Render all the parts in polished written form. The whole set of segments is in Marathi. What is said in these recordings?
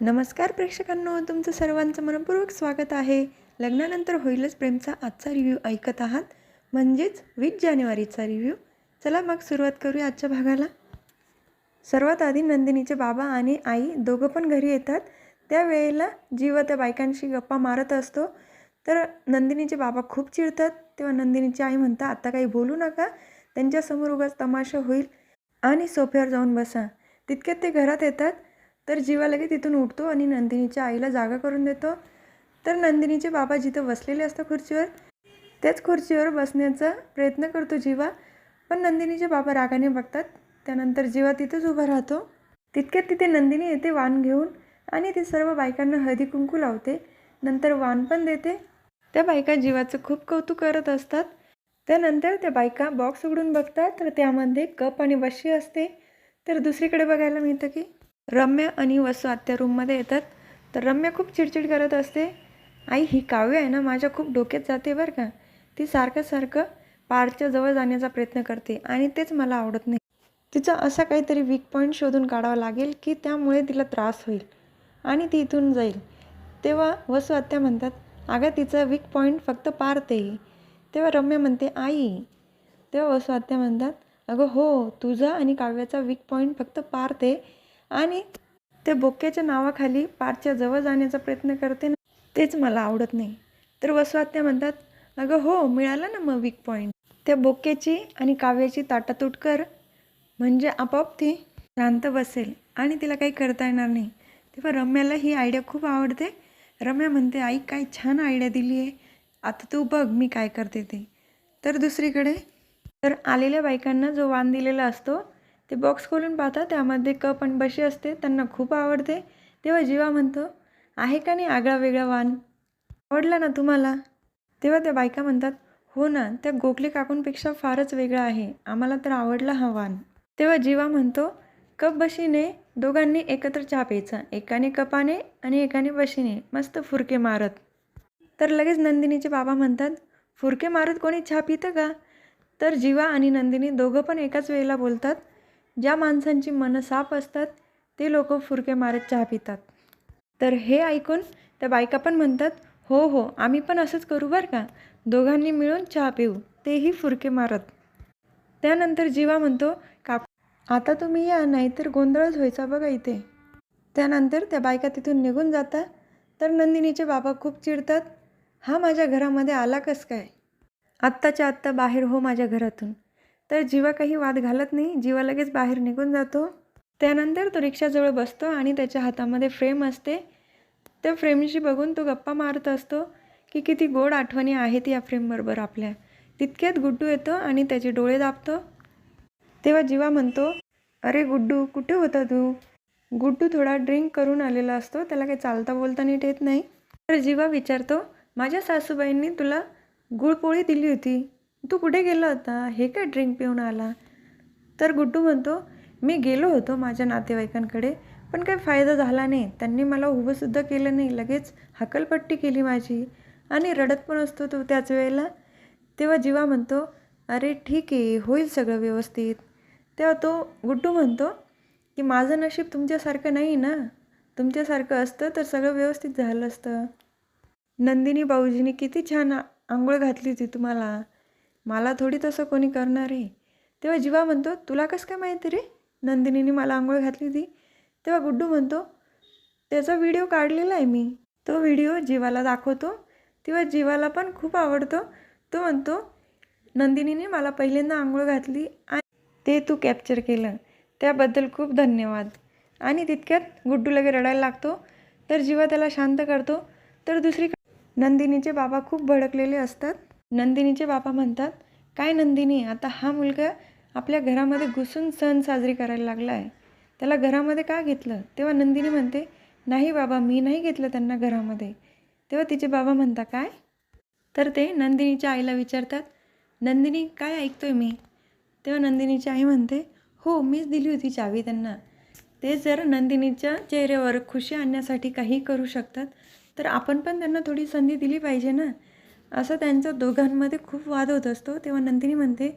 नमस्कार प्रेक्षकांनो, तुमचं सर्वांचं मनपूर्वक स्वागत आहे. लग्नानंतर होईलच प्रेमचा आजचा रिव्ह्यू ऐकत आहात, म्हणजेच 20 जानेवारीचा रिव्ह्यू. चला मग सुरुवात करूया आजच्या भागाला. सर्वात आधी नंदिनीचे बाबा आणि आई दोघं पण घरी येतात. त्यावेळेला जीवा त्या बायकांशी गप्पा मारत असतो. तर नंदिनीचे बाबा खूप चिडतात. तेव्हा नंदिनीची आई म्हणतात, आता काही बोलू नका, त्यांच्यासमोर उगाच तमाशा होईल आणि सोफ्यावर जाऊन बसा. तितक्यात ते घरात येतात. तर जीवा लगेच तिथून उठतो आणि नंदिनीच्या आईला जागा करून देतो. तर नंदिनीचे बाबा जिथं बसलेले असतात खुर्चीवर, त्याच खुर्चीवर बसण्याचा प्रयत्न करतो जीवा. पण नंदिनीचे बाबा रागाने बघतात. त्यानंतर जीवा तिथंच उभा राहतो. तितक्यात तिथे नंदिनी येते वाण घेऊन आणि ती सर्व बायकांना हळदी कुंकू लावते. नंतर वाण पण देते. त्या बायका जीवाचं खूप कौतुक करत असतात. त्यानंतर त्या बायका बॉक्स उघडून बघतात तर त्यामध्ये कप आणि बशी असते. तर दुसरीकडे बघायला मिळतं की रम्या आणि वसू आत्या रूममध्ये येतात. तर रम्या खूप चिडचिड करत असते. आई, ही काव्य आहे ना, माझ्या खूप डोक्यात जाते बरं का. ती सारखं पारच्या जवळ जाण्याचा प्रयत्न करते आणि तेच मला आवडत नाही. तिचा असा काहीतरी वीक पॉईंट शोधून काढावा लागेल की त्यामुळे तिला त्रास होईल आणि ती इथून जाईल. तेव्हा वसू आत्या म्हणतात, अगं तिचा वीक पॉईंट फक्त पार ते. तेव्हा रम्या म्हणते, आई. तेव्हा वसू आत्या म्हणतात, अगं हो, तुझा आणि काव्याचा वीक पॉईंट फक्त पार ते आणि ते बोक्याच्या नावाखाली पारच्या जवळ जाण्याचा प्रयत्न करते ना, तेच मला आवडत नाही. तर वसू आत्या म्हणतात, अगं हो, मिळाला ना मग वीक पॉईंट. त्या बोक्याची आणि काव्याची ताटातूट कर, म्हणजे आपोआप ती शांत बसेल आणि तिला काही करता येणार नाही. तेव्हा रम्याला ही आयडिया खूप आवडते. रम्या म्हणते, आई काय छान आयडिया दिली आहे, आता तू बघ मी काय करते ते. तर दुसरीकडे तर आलेल्या बायकांना जो वाण दिलेला असतो ते बॉक्स खोलून पाहतात. त्यामध्ये कप आणि बशी असते. त्यांना खूप आवडते. तेव्हा जीवा म्हणतो, आहे का नाही आगळा वेगळा वाण, आवडला ना तुम्हाला? तेव्हा त्या बायका म्हणतात, हो ना, त्या गोखले काकूंपेक्षा फारच वेगळा आहे, आम्हाला तर आवडला हा वाण. तेव्हा जीवा म्हणतो, कप बशीने दोघांनी एकत्र चहा प्यायचा, एकाने कपाने आणि एकाने बशीने, मस्त फुरके मारत. तर लगेच नंदिनीचे बाबा म्हणतात, फुरके मारत कोणी चहा पितं का? तर जीवा आणि नंदिनी दोघं पण एकाच वेळेला बोलतात, ज्या माणसांची मनं साफ असतात ते लोक फुरके मारत चहा पितात. तर हे ऐकून त्या बायका पण म्हणतात, हो हो, आम्ही पण असंच करू बरं का, दोघांनी मिळून चहा पिऊ, तेही फुरके मारत. त्यानंतर जीवा म्हणतो, काकू आता तुम्ही या, नाहीतर गोंधळच व्हायचा बघा इथे. त्यानंतर त्या बायका तिथून निघून जातात. तर नंदिनीचे बाबा खूप चिडतात, हा माझ्या घरामध्ये आला कस काय, आत्ताच्या आत्ता बाहेर हो माझ्या घरातून. तर जीवा काही वाद घालत नाही. जीवा लगेच बाहेर निघून जातो. त्यानंतर तो रिक्षाजवळ बसतो आणि त्याच्या हातामध्ये फ्रेम असते. त्या फ्रेमशी बघून तो गप्पा मारत असतो की किती गोड आठवणी आहेत या फ्रेमबरोबर आपल्या. तितक्यात गुड्डू येतो आणि त्याचे डोळे दाबतो. तेव्हा जीवा म्हणतो, अरे गुड्डू, कुठे होता तू? गुड्डू थोडा ड्रिंक करून आलेला असतो, त्याला काही चालता बोलता नीट येत नाही. तर जीवा विचारतो, माझ्या सासूबाईंनी तुला गुळपोळी दिली होती, तू कुठे गेला होता, हे काय ड्रिंक पिऊन आला? तर गुड्डू म्हणतो, मी गेलो होतो माझ्या नातेवाईकांकडे, पण काही फायदा झाला नाही. त्यांनी मला उभंसुद्धा केलं नाही, लगेच हकलपट्टी केली माझी आणि रडत पण असतो तो त्याच वेळेला. तेव्हा जीवा म्हणतो, अरे ठीक आहे, होईल सगळं व्यवस्थित. तेव्हा तो गुड्डू म्हणतो की माझं नशीब तुमच्यासारखं नाही ना, तुमच्यासारखं असतं तर सगळं व्यवस्थित झालं असतं. नंदिनी भाऊजीने किती छान आंघोळ घातली होती तुम्हाला, मला थोडी तसं कोणी करणार आहे. तेव्हा जीवा म्हणतो, तुला कसं काय माहिती रे नंदिनीने मला आंघोळ घातली होती? तेव्हा गुड्डू म्हणतो, त्याचा व्हिडिओ काढलेला आहे मी. तो व्हिडिओ जीवाला दाखवतो. तेव्हा जीवाला पण खूप आवडतो. तो म्हणतो, नंदिनीने मला पहिल्यांदा आंघोळ घातली आणि ते तू कॅप्चर केलं, त्याबद्दल खूप धन्यवाद. आणि तितक्यात गुड्डू लगे रडायला लागतो. तर जीवा त्याला शांत करतो. तर दुसरीकडे नंदिनीचे बाबा खूप भडकलेले असतात. नंदिनीचे बाबा म्हणतात, काय नंदिनी, आता हा मुलगा आपल्या घरामध्ये घुसून सण साजरी करायला लागला आहे, त्याला घरामध्ये का घेतलं? तेव्हा नंदिनी म्हणते, नाही बाबा, मी नाही घेतलं त्यांना घरामध्ये. तेव्हा तिचे बाबा म्हणतात, काय? तर ते नंदिनीच्या आईला विचारतात, नंदिनी काय ऐकतोय मी? तेव्हा नंदिनीची आई म्हणते, हो, मीच दिली होती चावी त्यांना. ते जर नंदिनीच्या चेहऱ्यावर खुशी आणण्यासाठी काही करू शकतात तर आपण पण त्यांना थोडी संधी दिली पाहिजे ना. असं त्यांच्या दोघांमध्ये खूप वाद होत असतो. तेव्हा नंदिनी म्हणते,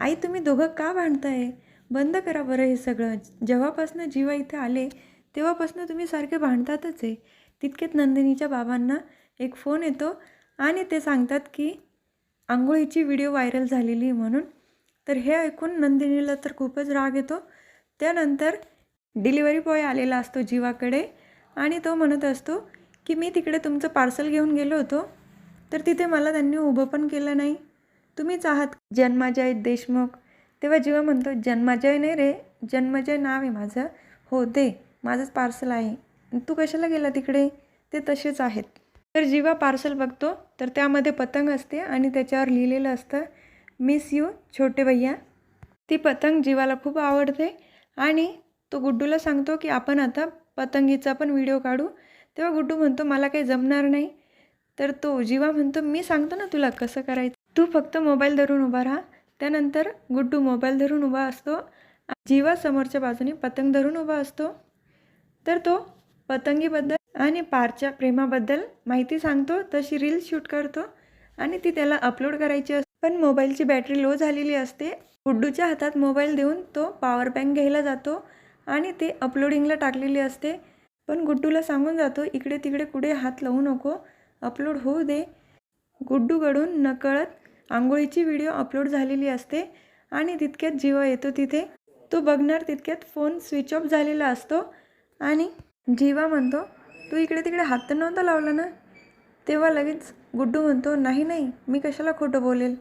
आई तुम्ही दोघं का भांडताय? बंद करा बरं हे सगळं. जेव्हापासून जीवा इथे आले तेव्हापासून तुम्ही सारखे भांडतातच आहे. तितक्यात नंदिनीच्या बाबांना एक फोन येतो आणि ते सांगतात की अंघोळीची व्हिडिओ व्हायरल झालेली म्हणून. तर हे ऐकून नंदिनीला तर खूपच राग येतो. त्यानंतर डिलिव्हरी बॉय आलेला असतो जीवाकडे आणि तो म्हणत असतो की मी तिकडे तुमचं पार्सल घेऊन गेलो होतो, तर तिथे मला त्यांनी उभं पण केलं नाही. तुम्हीच आहात जन्माजय देशमुख. तेव्हा जीवा म्हणतो, जन्माजय नाही रे, जन्मजय नाव आहे माझं. हो दे, माझंच पार्सल आहे. तू कशाला गेला तिकडे? ते तसेच आहेत. तर जीवा पार्सल बघतो तर त्यामध्ये पतंग असते आणि त्याच्यावर लिहिलेलं असतं मिस यू छोटे भैया. ती पतंग जीवाला खूप आवडते आणि तो गुड्डूला सांगतो की आपण आता पतंगीचा पण व्हिडिओ काढू. तेव्हा गुड्डू म्हणतो मला काही जमणार नाही. तर तो जीवा म्हणतो मी सांगतो ना तुला कसं करायचं, तू फक्त मोबाईल धरून उभा राहा. त्यानंतर गुड्डू मोबाईल धरून उभा असतो, जीवा समोरच्या बाजूने पतंग धरून उभा असतो. तर तो पतंगीबद्दल आणि पारच्या प्रेमाबद्दल माहिती सांगतो. तशी रील शूट करतो आणि ती त्याला अपलोड करायची असते. पण मोबाईलची बॅटरी लो झालेली असते. गुड्डूच्या हातात मोबाईल देऊन तो पॉवर बँक घ्यायला जातो आणि ते अपलोडिंगला टाकलेली असते. पण गुड्डूला सांगून जातो इकडे तिकडे कुठे हात लावू नको, अपलोड होऊ दे. गुड्डूकडून नकळत आंघोळीची व्हिडिओ अपलोड झालेली असते आणि तितक्यात जीवा येतो तिथे. तो बघणार तितक्यात फोन स्विच ऑफ झालेला असतो आणि जीवा म्हणतो तू इकडे तिकडे हात तर नव्हता लावला ना. तेव्हा लगेच गुड्डू म्हणतो नाही नाही, मी कशाला खोटं बोलेल.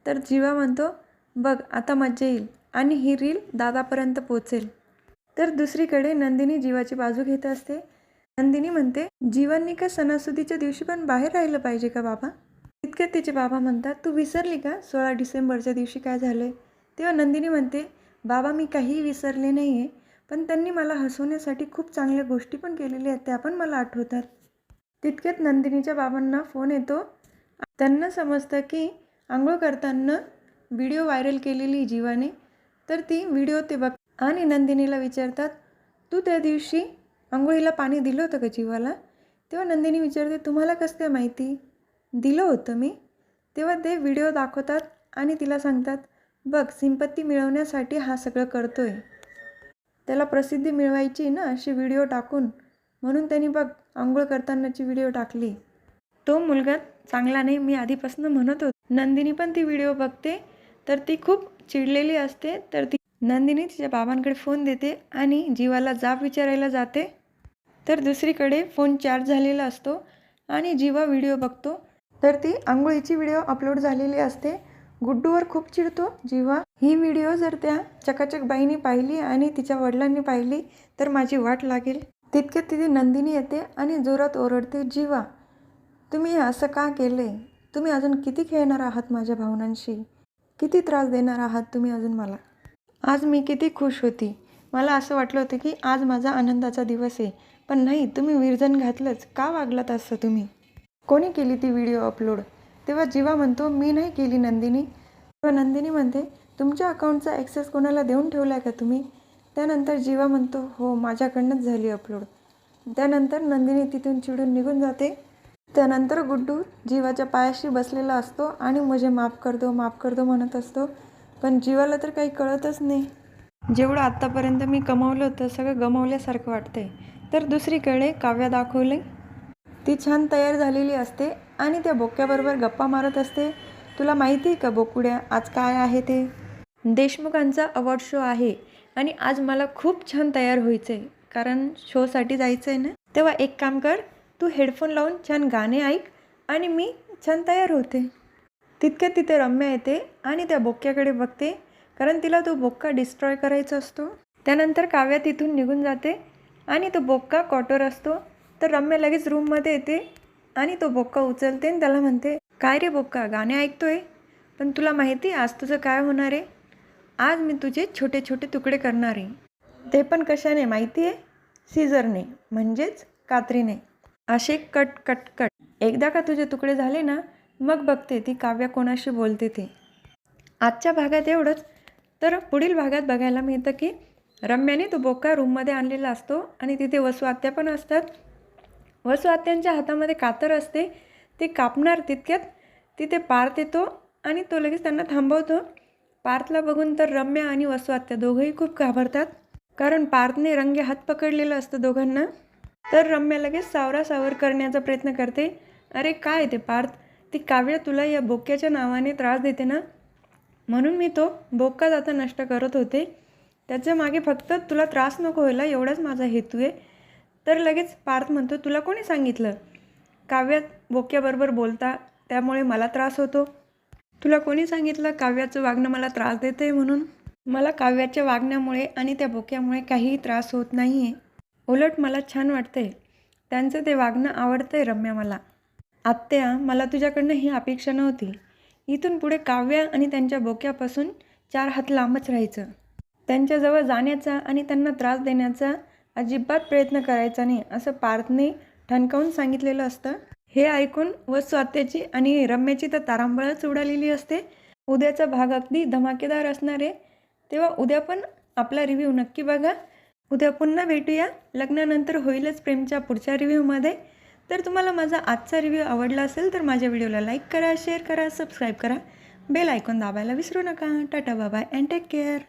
तर जीवा म्हणतो बघ आता मज्जा येईल आणि ही रील दादापर्यंत पोचेल. तर दुसरीकडे नंदिनी जीवाची बाजू घेत असते. नंदिनी म्हणते जीवांनी का सणासुदीच्या दिवशी पण बाहेर राहिलं पाहिजे का बाबा? इतक्यात तिचे बाबा म्हणतात तू विसरली का 16 डिसेंबरच्या दिवशी काय झालं? तेव्हा नंदिनी म्हणते बाबा मी काहीही विसरले नाही आहे, पण त्यांनी मला हसवण्यासाठी खूप चांगल्या गोष्टी पण केलेल्या आहेत, त्या पण मला आठवतात. तितक्यात नंदिनीच्या बाबांना फोन येतो. त्यांना समजतं की आंघोळ करताना व्हिडिओ व्हायरल केलेली जीवाने. तर ती व्हिडिओ ते बघ आणि नंदिनीला विचारतात तू त्या दिवशी आंघोळीला पाणी दिलं होतं का जीवाला? तेव्हा नंदिनी विचारते तुम्हाला कसं काय माहिती? दिलं होतं मी. तेव्हा ते व्हिडिओ दाखवतात आणि तिला सांगतात बघ सिंपत्ती मिळवण्यासाठी हा सगळं करतोय, त्याला प्रसिद्धी मिळवायची ना अशी व्हिडिओ टाकून, म्हणून त्यांनी बघ आंघोळ करतानाची व्हिडिओ टाकली. तो मुलगा चांगला नाही मी आधीपासून म्हणत होतो. नंदिनी पण ती व्हिडिओ बघते तर ती खूप चिडलेली असते. तर ती नंदिनी तिच्या बाबांकडे फोन देते आणि जीवाला जाब विचारायला जाते. तर दुसरीकडे फोन चार्ज झालेला असतो आणि जीवा व्हिडिओ बघतो. तर ती आंघोळीची व्हिडिओ अपलोड झालेली असते. गुड्डूवर खूप चिडतो जीवा. ही व्हिडिओ जर त्या चकाचक बाईंनी पाहिली आणि तिच्या वडिलांनी पाहिली तर माझी वाट लागेल. तितक्यात तिथे नंदिनी येते आणि जोरात ओरडते जीवा तुम्ही असं का केले? तुम्ही अजून किती खेळणार आहात माझ्या भावनांशी? किती त्रास देणार आहात तुम्ही अजून मला? आज मी किती खुश होती, मला असं वाटलं होतं की आज माझा आनंदाचा दिवस आहे, पण नाही तुम्ही विरजण घातलंच. का वागलात असं तुम्ही? कोणी केली ती व्हिडिओ अपलोड? तेव्हा जीवा म्हणतो मी नाही केली नंदिनी. तेव्हा नंदिनी म्हणते तुमच्या अकाउंटचा ॲक्सेस कोणाला देऊन ठेवला आहे का तुम्ही? त्यानंतर जीवा म्हणतो हो माझ्याकडनंच झाली अपलोड. त्यानंतर नंदिनी तिथून चिडून निघून जाते. त्यानंतर गुड्डू जीवाच्या पायाशी बसलेला असतो आणि मुझे माफ कर दो म्हणत असतो. पण जीवाला तर काही कळतच नाही. जेवढं आत्तापर्यंत मी कमावलं होतं सगळं गमावल्यासारखं वाटतंय. तर दुसरीकडे काव्या दाखवली, ती छान तयार झालेली असते आणि त्या बोक्याबरोबर गप्पा मारत असते. तुला माहिती आहे का बोकुड्या आज काय आहे ते? देशमुखांचा अवॉर्ड शो आहे आणि आज मला खूप छान तयार व्हायचं आहे कारण शोसाठी जायचं आहे ना. तेव्हा एक काम कर, तू हेडफोन लावून छान गाणे ऐक आणि मी छान तयार होते. तितक्यात तिथे रम्या येते आणि त्या बोक्याकडे बघते कारण तिला तो बोक्का डिस्ट्रॉय करायचा असतो. त्यानंतर काव्या तिथून निघून जाते आणि तो बोक्का कॉटवर असतो. तर रम्या लगेच रूममध्ये येते आणि तो बोक्का उचलते आणि त्याला म्हणते काय रे बोक्का गाणे ऐकतोय, पण तुला माहिती आज तुझं काय होणार आहे? आज मी तुझे छोटे छोटे तुकडे करणार आहे. ते पण कशाने माहिती आहे? सीझरने म्हणजेच कात्रीने. असे कट कट कट. एकदा का तुझे तुकडे झाले ना मग बघते ती काव्या कोणाशी बोलते ते. आजच्या भागात एवढंच. तर पुढील भागात बघायला मिळतं की रम्याने तो बोका रूममध्ये आणलेला असतो आणि तिथे वसू आत्या पण असतात. वसू आत्यांच्या हातामध्ये कातर असते. ते कापणार तितक्यात तिथे पार्थ येतो आणि तो लगेच त्यांना थांबवतो. पार्थला बघून तर रम्या आणि वसू आत्या दोघंही खूप घाबरतात. कारण पार्थने रंगे हात पकडलेलं असतं दोघांना. तर रम्या लगेच सावरासावर करण्याचा प्रयत्न करते. अरे काय ते पार्थ, ती काव्या तुला या बोक्याच्या नावाने त्रास देते ना, म्हणून मी तो बोक्काच आता नष्ट करत होते. त्याच्या मागे फक्त तुला त्रास नको व्हायला एवढाच माझा हेतू आहे. तर लगेच पार्थ म्हणतो, तुला कोणी सांगितलं काव्यात बोक्याबरोबर बोलता त्यामुळे मला त्रास होतो? तुला कोणी सांगितलं काव्याचं वागणं मला त्रास देतं आहे म्हणून? मला काव्याच्या वागण्यामुळे आणि त्या बोक्यामुळे काहीही त्रास होत नाही आहे. उलट मला छान वाटतंय. त्यांचं ते वागणं आवडतंय रम्या मला. आत्या, मला तुझ्याकडनं ही अपेक्षा नव्हती. इथून पुढे काव्या आणि त्यांच्या बोक्यापासून 4 हात लांबच राहायचं. त्यांच्याजवळ जाण्याचा आणि त्यांना त्रास देण्याचा अजिबात प्रयत्न करायचा नाही, असं पार्थने ठणकावून सांगितलेलं असतं. हे ऐकून वसू आत्याची आणि रम्याची तर तारांबळच उडालेली असते. उद्याचा भाग अगदी धमाकेदार असणार आहे, तेव्हा उद्या पण आपला रिव्ह्यू नक्की बघा. उद्या पुन्हा भेटूया लग्नानंतर होईलच प्रेमच्या पुढच्या रिव्ह्यूमध्ये. तर तुम्हाला माझा आजचा रिव्ह्यू आवडला असेल तर माझ्या व्हिडिओला लाईक करा, शेअर करा, सबस्क्राईब करा, बेल आयकॉन दाबायला विसरू नका. Tata, bye bye and take care.